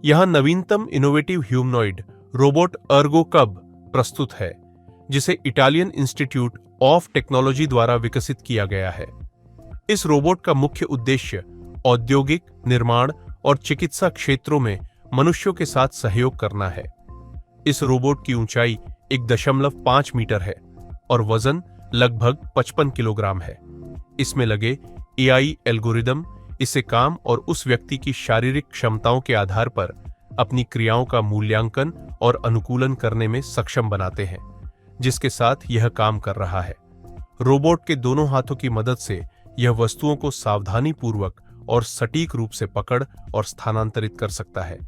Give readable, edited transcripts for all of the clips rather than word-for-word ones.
यहां नवीनतम innovative humanoid robot Ergo कब प्रस्तुत है, जिसे इटालियन इंस्टीट्यूट ऑफ टेक्नोलॉजी द्वारा विकसित किया गया है। इस रोबोट का मुख्य उद्देश्य औद्योगिक, निर्माण और चिकित्सा क्षेत्रों में मनुष्यों के साथ सहयोग करना है। इस रोबोट की ऊंचाई 1.5 मीटर है और वजन लगभग 55 किलोग्राम है। इसमें लगे एआई एल्गोरिदम इसे काम और उस व्यक्ति की शारीरिक क्षमताओं के आधार पर अपनी क्रियाओं का मूल्यांकन और अनुकूलन करने में सक्षम बनाते हैं, जिसके साथ यह काम कर रहा है। रोबोट के दोनों हाथों की मदद से यह वस्तुओं को सावधानीपूर्वक और सटीक रूप से पकड़ और स्थानांतरित कर सकता है,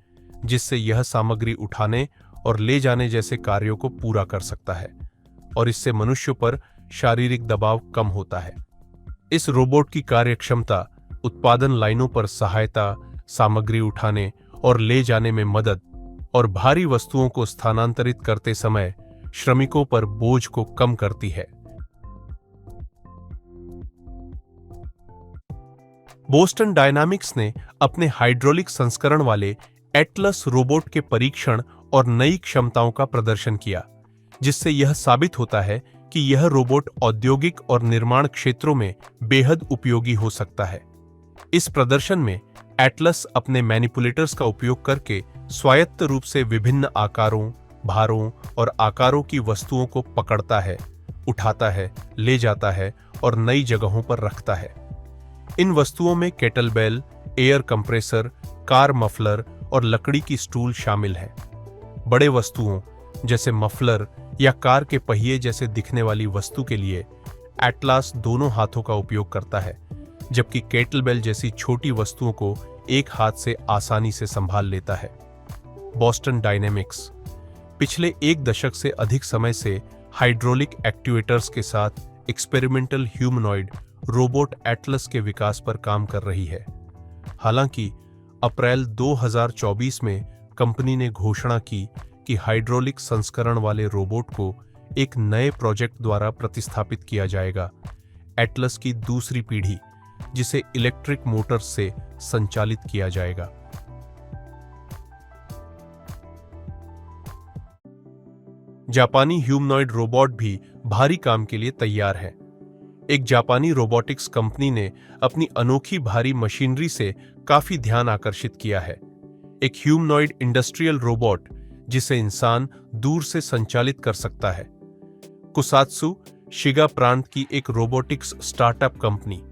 जिससे यह सामग्री उठाने और ले जाने जैसे कार्यों को पूरा कर सकता है, और इससे मनुष्यों पर शारीरिक दबाव कम होता है। इस रोबोट की कार्यक्षमता उत्पादन लाइनों पर सहायता, सामग्री उठाने और ले जाने में मदद और भारी वस्तुओं को स्थानांतरित करते समय श्रमिकों पर बोझ को कम करती है। बोस्टन डायनामिक्स ने अपने हाइड्रोलिक संस्करण वाले एटलस रोबोट के परीक्षण और नई क्षमताओं का प्रदर्शन किया, जिससे यह साबित होता है कि यह रोबोट औद्योगिक और निर्माण क्षेत्रों में बेहद उपयोगी हो सकता है। इस प्रदर्शन में एटलस अपने मैनिपुलेटर्स का उपयोग करके स्वायत्त रूप से विभिन्न आकारों, भारों और आकारों की वस्तुओं को पकड़ता है, उठाता है, ले जाता है और नई जगहों पर रखता है। इन वस्तुओं में kettlebell, air compressor, car muffler और लकड़ी की स्टूल शामिल हैं। बड़े वस्तुओं जैसे मफलर या कार के पहिए जैसे दिखने वाली वस्तु के लिए एटलास दोनों हाथों का उपयोग करता है, जबकि केटलबेल जैसी छोटी वस्तुओं को एक हाथ से आसानी से संभाल लेता है। बोस्टन डायनेमिक्स पिछले 1 दशक से अधिक समय से हाइड्रोलिक एक्ट्यूएटर्स के साथ एक्सपेरिमेंटल ह्यूमनॉइड रोबोट एटलस के विकास पर काम कर रही है। हालांकि अप्रैल 2024 में कंपनी ने घोषणा की कि हाइड्रोलिक संस्करण वाले रोबोट को एक नए प्रोजेक्ट द्वारा प्रतिस्थापित किया जाएगा, एटलस की दूसरी पीढ़ी, जिसे इलेक्ट्रिक मोटर से संचालित किया जाएगा। जापानी ह्यूमनॉइड रोबोट भी भारी काम के लिए तैयार है। एक जापानी रोबोटिक्स कंपनी ने अपनी अनोखी भारी मशीनरी से काफी ध्यान आकर्षित किया है। एक ह्यूमनॉइड इंडस्ट्रियल रोबोट जिसे इंसान दूर से संचालित कर सकता है। कुसात्सु शिगा प्रांत की एक रोबोटिक्स स्टार्टअप कंपनी,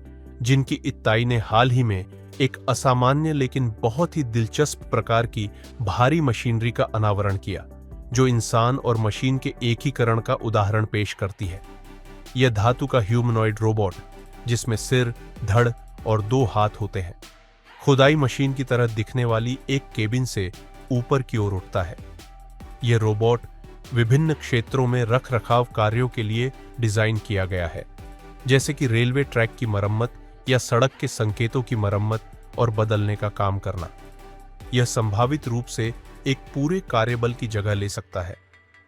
जिनकी इत्ताई ने हाल ही में एक असामान्य लेकिन बहुत ही दिलचस्प प्रकार की भारी मशीनरी का अनावरण किया, जो इंसान और मशीन के एकीकरण का उदाहरण पेश करती है। यह धातु का ह्यूमनॉइड रोबोट, जिसमें सिर, धड़ और 2 हाथ होते हैं, खुदाई मशीन की तरह दिखने वाली एक केबिन से ऊपर की ओर उठता है। यह रोबोट विभिन्न क्षेत्रों में रखरखाव कार्यों के लिए डिजाइन किया गया है, जैसे कि रेलवे ट्रैक की मरम्मत या सड़क के संकेतों की मरम्मत और बदलने का काम करना। यह संभावित रूप से एक पूरे कार्यबल की जगह ले सकता है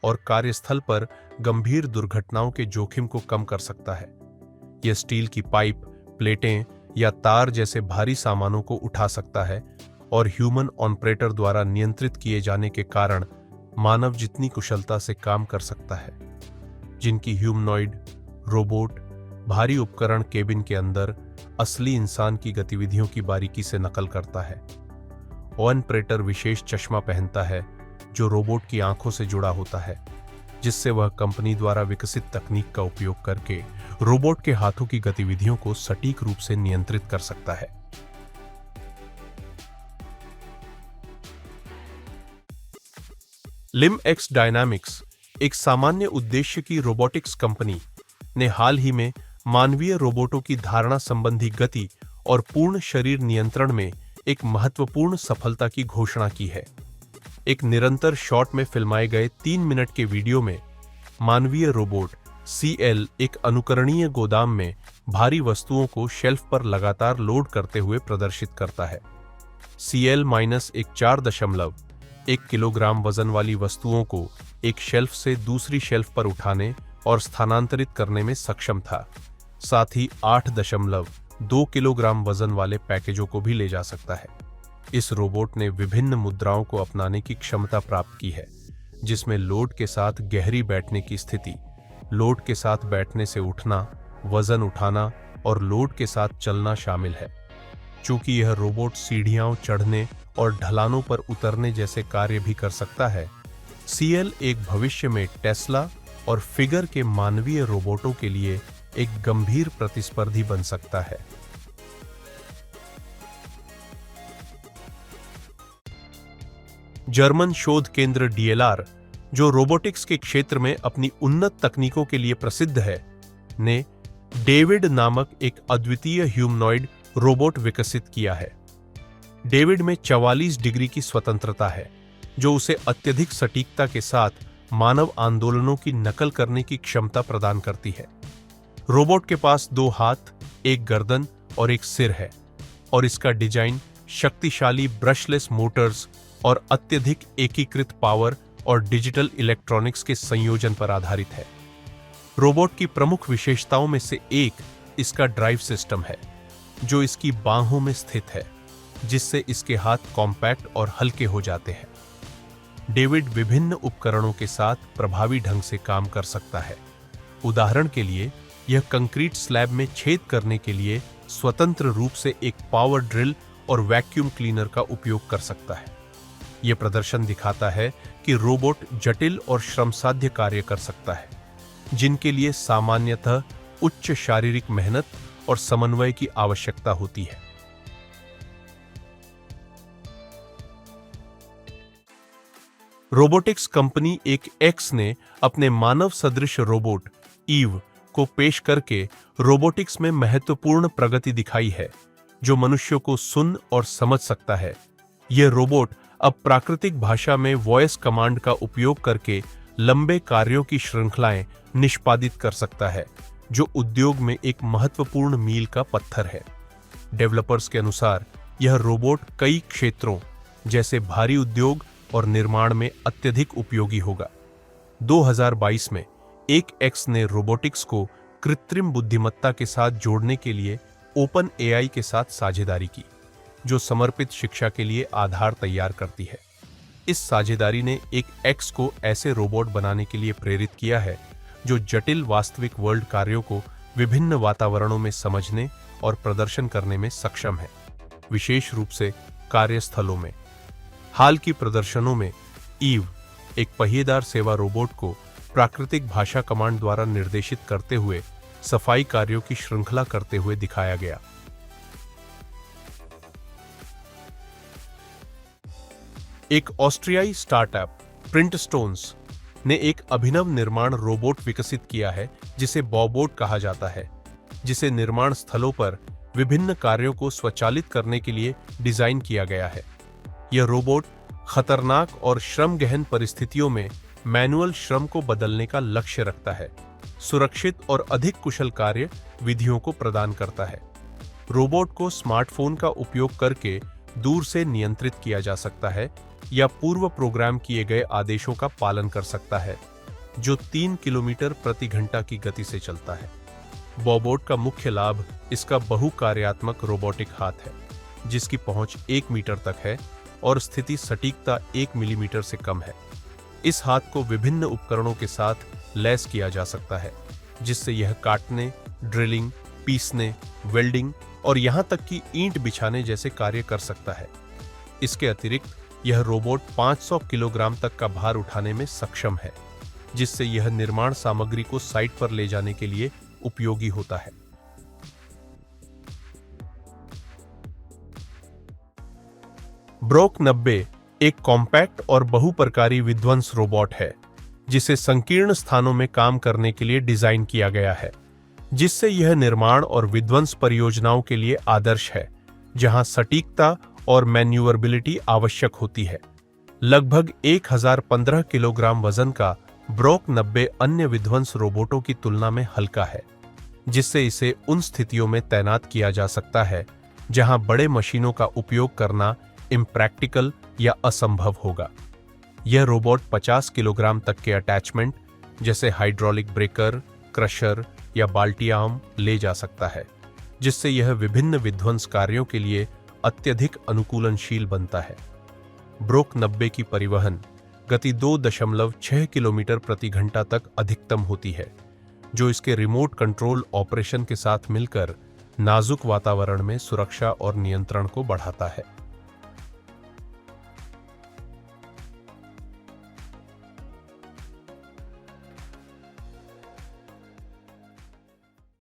और कार्यस्थल पर गंभीर दुर्घटनाओं के जोखिम को कम कर सकता है। यह स्टील की पाइप, प्लेटें या तार जैसे भारी सामानों को उठा सकता है और ह्यूमन ऑपरेटर द्वारा नियंत्रित किए जाने के कारण मानव जितनी कुशलता से काम कर सकता है। जिनकी ह्यूमनॉइड रोबोट भारी उपकरण केबिन के अंदर असली इंसान की गतिविधियों की बारीकी से नकल करता है। ऑपरेटर विशेष चश्मा पहनता है जो रोबोट की आंखों से जुड़ा होता है, जिससे वह कंपनी द्वारा विकसित तकनीक का उपयोग करके रोबोट के हाथों की गतिविधियों को सटीक रूप से नियंत्रित कर सकता है। लिम्बएक्स डायनामिक्स, एक सामान्य उद्देश्य की रोबोटिक्स कंपनी, ने हाल ही में मानवीय रोबोटों की धारणा संबंधी गति और पूर्ण शरीर नियंत्रण में एक महत्वपूर्ण सफलता की घोषणा की है। एक निरंतर शॉट में फिल्माए गए 3 मिनट के वीडियो में मानवीय रोबोट सीएल एक अनुकरणीय गोदाम में भारी वस्तुओं को शेल्फ पर लगातार लोड करते हुए प्रदर्शित करता है। सीएल एक 4.1 किलोग्राम वजन वाली वस्तुओं को एक शेल्फ से दूसरी शेल्फ पर उठाने और स्थानांतरित करने में सक्षम था। साथ ही 8.2 किलोग्राम वजन वाले पैकेजों को भी ले जा सकता है। इस रोबोट ने विभिन्न मुद्राओं को अपनाने की क्षमता प्राप्त की है, जिसमें लोड के साथ गहरी बैठने की स्थिति, लोड के साथ बैठने से उठना, वजन उठाना और लोड के साथ चलना शामिल है। चूंकि यह रोबोट सीढ़ियां चढ़ने और ढलानों पर उतरने जैसे कार्य भी कर सकता है, सीएल एक भविष्य में टेस्ला और फिगर के मानवीय रोबोटों के लिए एक गंभीर प्रतिस्पर्धी बन सकता है। जर्मन शोध केंद्र डीएलआर, जो रोबोटिक्स के क्षेत्र में अपनी उन्नत तकनीकों के लिए प्रसिद्ध है, ने डेविड नामक एक अद्वितीय ह्यूमनॉइड रोबोट विकसित किया है। डेविड में 44 डिग्री की स्वतंत्रता है, जो उसे अत्यधिक सटीकता के साथ मानव आंदोलनों की नकल करने की क्षमता प्रदान करती है। रोबोट के पास 2 हाथ, एक गर्दन और एक सिर है, और इसका डिजाइन शक्तिशाली ब्रशलेस मोटर्स और अत्यधिक एकीकृत पावर और डिजिटल इलेक्ट्रॉनिक्स के संयोजन पर आधारित है। रोबोट की प्रमुख विशेषताओं में से एक इसका ड्राइव सिस्टम है, जो इसकी बाहों में स्थित है, जिससे इसके हाथ कॉम्पैक्ट और हल्के हो जाते हैं। डेविड विभिन्न उपकरणों के साथ प्रभावी ढंग से काम कर सकता है। उदाहरण के लिए, यह कंक्रीट स्लैब में छेद करने के लिए स्वतंत्र रूप से एक पावर ड्रिल और वैक्यूम क्लीनर का उपयोग कर सकता है। यह प्रदर्शन दिखाता है कि रोबोट जटिल और श्रमसाध्य कार्य कर सकता है, जिनके लिए सामान्यतः उच्च शारीरिक मेहनत और समन्वय की आवश्यकता होती है। रोबोटिक्स कंपनी एक एक्स ने अपने मानव सदृश रोबोट ईव को पेश करके रोबोटिक्स में महत्वपूर्ण प्रगति दिखाई है, जो मनुष्यों को सुन और समझ सकता है। यह रोबोट अब प्राकृतिक भाषा में वॉइस कमांड का उपयोग करके लंबे कार्यों की श्रृंखलाएं निष्पादित कर सकता है, जो उद्योग में एक महत्वपूर्ण मील का पत्थर है। डेवलपर्स के अनुसार यह रोबोट कई क्षेत्रों जैसे भारी उद्योग और निर्माण में अत्यधिक उपयोगी होगा। 2022 में एक एक्स ने रोबोटिक्स को कृत्रिम बुद्धिमत्ता के साथ जोड़ने के लिए ओपन एआई के साथ साझेदारी की, जो समर्पित शिक्षा के लिए आधार तैयार करती है। इस साझेदारी ने एक एक्स को ऐसे रोबोट बनाने के लिए प्रेरित किया है, जो जटिल वास्तविक वर्ल्ड कार्यों को विभिन्न वातावरणों में समझने और प्रदर्शन करने में सक्षम है, विशेष रूप से कार्यस्थलों में। हाल की प्रदर्शनों में ईव, एक पहिएदार सेवा रोबोट को प्राकृतिक भाषा कमांड द्वारा निर्देशित करते हुए सफाई कार्यों की श्रृंखला करते हुए दिखाया गया। एक ऑस्ट्रियाई स्टार्टअप प्रिंटस्टोन्स ने एक अभिनव निर्माण रोबोट विकसित किया है, जिसे बॉबोट कहा जाता है, जिसे निर्माण स्थलों पर विभिन्न कार्यों को स्वचालित करने के लिए डिजाइन किया गया है। यह रोबोट खतरनाक और श्रम गहन परिस्थितियों में मैनुअल श्रम को बदलने का लक्ष्य रखता है, सुरक्षित और अधिक कुशल कार्य विधियों को प्रदान करता है। रोबोट को स्मार्टफोन का उपयोग करके दूर से नियंत्रित किया जा सकता है या पूर्व प्रोग्राम किए गए आदेशों का पालन कर सकता है, जो 3 किलोमीटर प्रति घंटा की गति से चलता है। बॉबोट का मुख्य लाभ इसका बहुकार्यात्मक रोबोटिक हाथ है, जिसकी पहुंच 1 मीटर तक है और स्थिति सटीकता 1 मिलीमीटर से कम है। इस हाथ को विभिन्न उपकरणों के साथ लैस किया जा सकता है, जिससे यह काटने, ड्रिलिंग, पीसने, वेल्डिंग और यहां तक कि ईंट बिछाने जैसे कार्य कर सकता है। इसके अतिरिक्त यह रोबोट 500 किलोग्राम तक का भार उठाने में सक्षम है, जिससे यह निर्माण सामग्री को साइट पर ले जाने के लिए उपयोगी होता है। ब्रोक 90 एक कॉम्पैक्ट और बहुप्रकारी विध्वंस रोबोट है, जिसे संकीर्ण स्थानों में काम करने के लिए डिजाइन किया गया है, जिससे यह निर्माण और विध्वंस परियोजनाओं के लिए आदर्श है, जहां सटीकता और मैन्यूवरबिलिटी आवश्यक होती है। लगभग 1015 किलोग्राम वजन का ब्रोक 90 अन्य विध्वंस रोबोटों की तुलना में हल्का है, जिससे इसे उन स्थितियों में तैनात किया जा सकता है जहां बड़े मशीनों का उपयोग करना इम्प्रैक्टिकल या असंभव होगा। यह रोबोट 50 किलोग्राम तक के अटैचमेंट जैसे हाइड्रोलिक ब्रेकर, क्रशर या बाल्टी आर्म ले जा सकता है, जिससे यह विभिन्न विध्वंस कार्यों के लिए अत्यधिक अनुकूलनशील बनता है। ब्रोक 90 की परिवहन गति 2.6 किलोमीटर प्रति घंटा तक अधिकतम होती है, जो इसके रिमोट कंट्रोल ऑपरेशन के साथ मिलकर नाजुक वातावरण में सुरक्षा और नियंत्रण को बढ़ाता है।